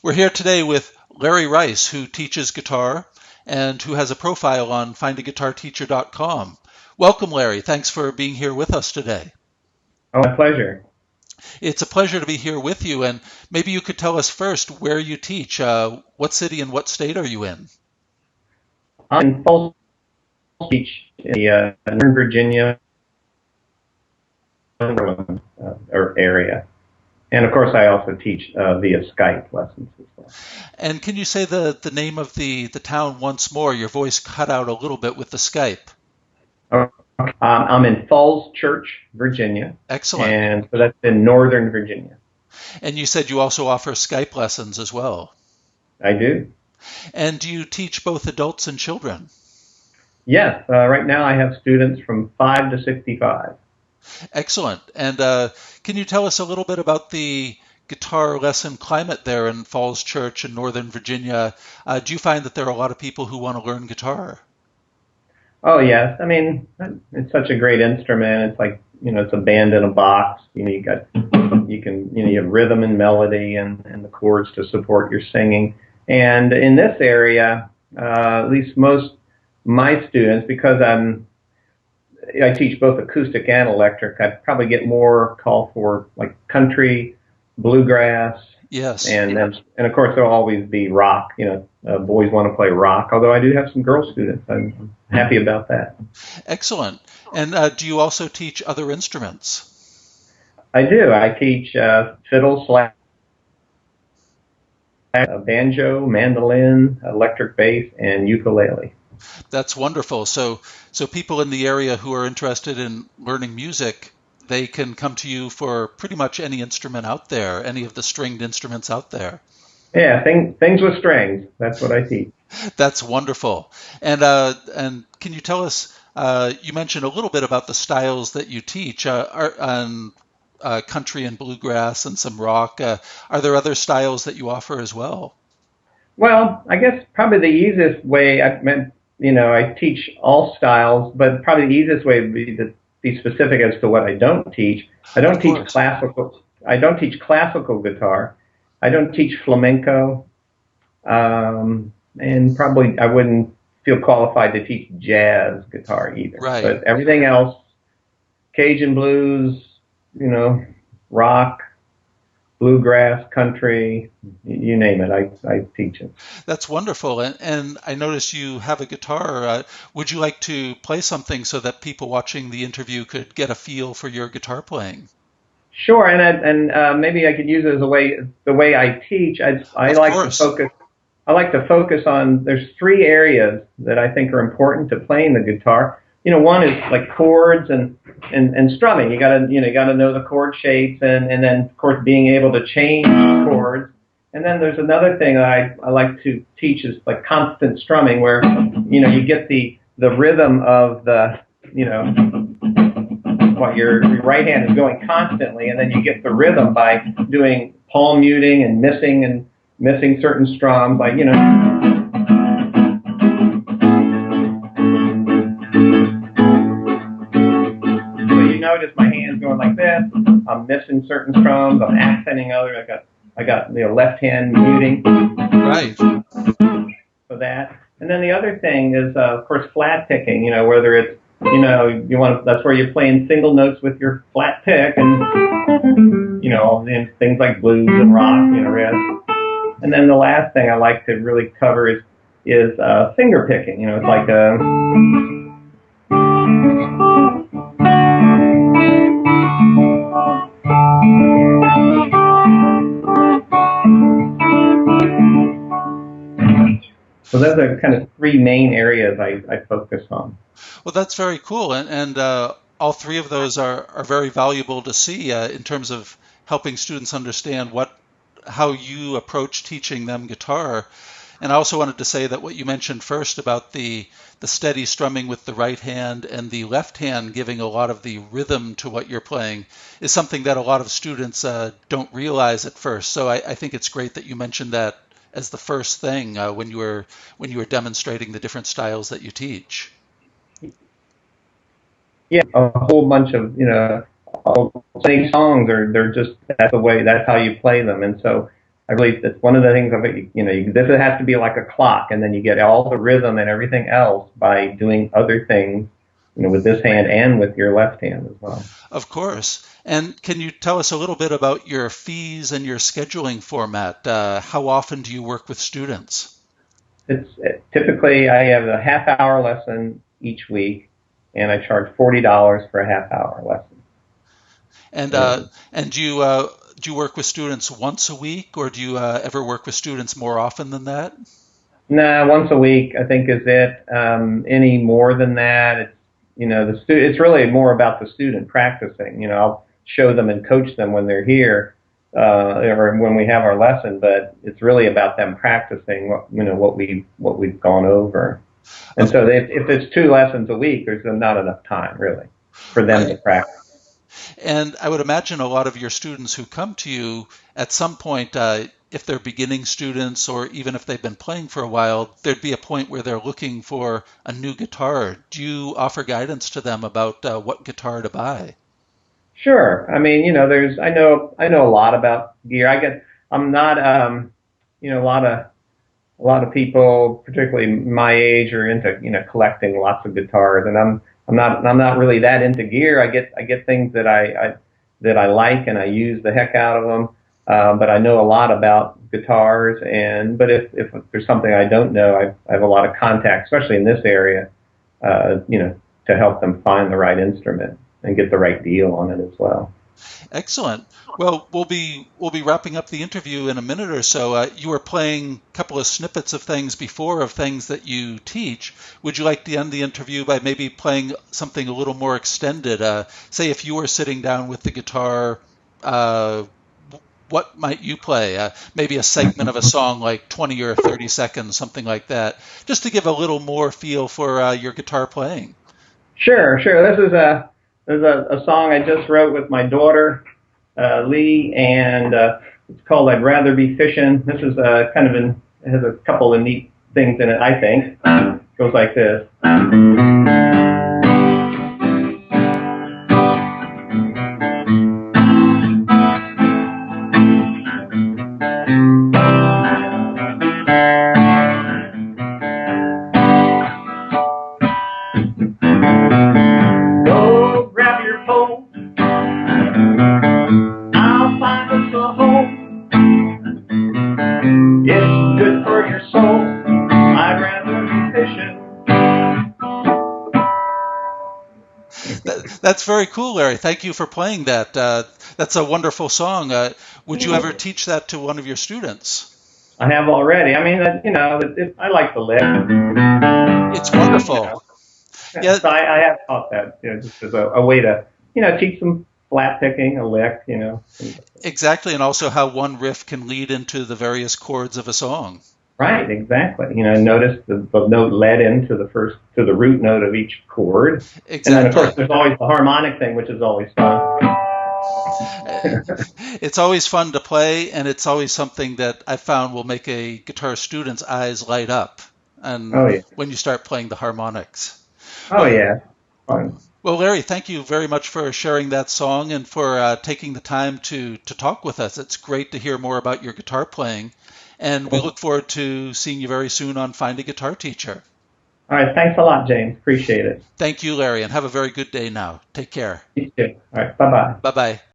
We're here today with Larry Rice, who teaches guitar and who has a profile on FindaGuitarTeacher.com. Welcome, Larry. Thanks for being here with us today. Oh, my pleasure. It's a pleasure to be here with you, and maybe you could tell us first where you teach. What city and what state are you in? I'm in Falls Beach, in the Northern Virginia area. And of course, I also teach via Skype lessons as well. And can you say the name of the town once more? Your voice cut out a little bit with the Skype. Okay. I'm in Falls Church, Virginia. Excellent. And so that's in Northern Virginia. And you said you also offer Skype lessons as well. I do. And do you teach both adults and children? Yes. Right now I have students from 5 to 65. Excellent. And can you tell us a little bit about the guitar lesson climate there in Falls Church in Northern Virginia? Do you find that there are a lot of people who want to learn guitar? Oh, yes. I mean, it's such a great instrument. It's like, it's a band in a box. You have rhythm and melody and the chords to support your singing. And in this area, at least most my students, because I teach both acoustic and electric, I probably get more call for like country, bluegrass. Yes. And of course there'll always be rock. Boys want to play rock. Although I do have some girl students, I'm happy about that. Excellent. And do you also teach other instruments? I do. I teach fiddle, slash, banjo, mandolin, electric bass, and ukulele. That's wonderful. So people in the area who are interested in learning music, they can come to you for pretty much any instrument out there, any of the stringed instruments out there. Yeah, things with strings. That's what I teach. That's wonderful. And can you tell us? You mentioned a little bit about the styles that you teach on country and bluegrass and some rock. Are there other styles that you offer as well? Well, I guess probably the easiest way I teach all styles, but probably the easiest way would be to be specific as to what I don't teach. I don't teach classical. I don't teach classical guitar. I don't teach flamenco, and probably I wouldn't feel qualified to teach jazz guitar either. Right. But everything else, Cajun blues, rock, bluegrass, country, you name it, I teach it. That's wonderful. And I notice you have a guitar. Would you like to play something so that people watching the interview could get a feel for your guitar playing? Sure, and maybe I could use it as the way I teach. I like to focus. I like to focus on. There's three areas that I think are important to playing the guitar. One is like chords and strumming. You gotta know the chord shapes and then of course being able to change chords. And then there's another thing that I like to teach is like constant strumming, where you get the rhythm of the what your right hand is going constantly, and then you get the rhythm by doing palm muting and missing certain strums, like So you notice my hands going like this. I'm missing certain strums. I'm accenting others. I got left hand muting. Right. For that. And then the other thing is of course flat picking. Whether it's that's where you're playing single notes with your flat pick, and things like blues and rock, riff. And then the last thing I like to really cover is finger picking. It's like so those are kind of three main areas I focus on. Well, that's very cool, and all three of those are very valuable to see in terms of helping students understand how you approach teaching them guitar. And I also wanted to say that what you mentioned first about the steady strumming with the right hand and the left hand giving a lot of the rhythm to what you're playing is something that a lot of students don't realize at first. So I think it's great that you mentioned that as the first thing when you were demonstrating the different styles that you teach. Yeah, a whole bunch of many songs they're just that's how you play them, and so I believe that's one of the things of it. This has to be like a clock, and then you get all the rhythm and everything else by doing other things, with this hand and with your left hand as well. Of course. And can you tell us a little bit about your fees and your scheduling format? How often do you work with students? Typically I have a half-hour lesson each week, and I charge $40 for a half-hour lesson. And do you work with students once a week, or do you ever work with students more often than that? No, once a week I think is it. Any more than that, it's really more about the student practicing. I'll show them and coach them when they're here, or when we have our lesson, but it's really about them practicing what we've gone over. And so if it's 2 lessons a week, there's not enough time really for them to practice. And I would imagine a lot of your students who come to you at some point, if they're beginning students or even if they've been playing for a while, there'd be a point where they're looking for a new guitar. Do you offer guidance to them about what guitar to buy? Sure. I mean, I know a lot about gear. I'm not, a lot of people, particularly my age, are into, collecting lots of guitars, and I'm not really that into gear. I get things that I like, and I use the heck out of them. But I know a lot about guitars, but if there's something I don't know, I have a lot of contacts, especially in this area, to help them find the right instrument and get the right deal on it as well. Excellent. Well, we'll be wrapping up the interview in a minute or so. You were playing a couple of snippets of things before of things that you teach. Would you like to end the interview by maybe playing something a little more extended? Say if you were sitting down with the guitar, what might you play? Maybe a segment of a song, like 20 or 30 seconds, something like that, just to give a little more feel for your guitar playing. Sure. This is a song I just wrote with my daughter, Lee, and it's called "I'd Rather Be Fishing." This is it has a couple of neat things in it, I think. It goes like this. It's good for your soul. I'd rather be fishing. That's very cool, Larry. Thank you for playing that. That's a wonderful song. Would you ever teach that to one of your students? I have already. I mean, I like the lick. It's wonderful. Yeah. So I have taught that, just as a way to, teach them flat picking, a lick, Exactly, and also how one riff can lead into the various chords of a song. Right, exactly. Notice the note led into the root note of each chord. Exactly. And then, of course, there's always the harmonic thing, which is always fun. It's always fun to play, and it's always something that I found will make a guitar student's eyes light up. And when you start playing the harmonics. Oh, yeah. Fun. Well, Larry, thank you very much for sharing that song and for taking the time to talk with us. It's great to hear more about your guitar playing, and we look forward to seeing you very soon on Find a Guitar Teacher. All right, thanks a lot, James. Appreciate it. Thank you, Larry, and have a very good day now. Take care. You too. All right, bye-bye. Bye-bye.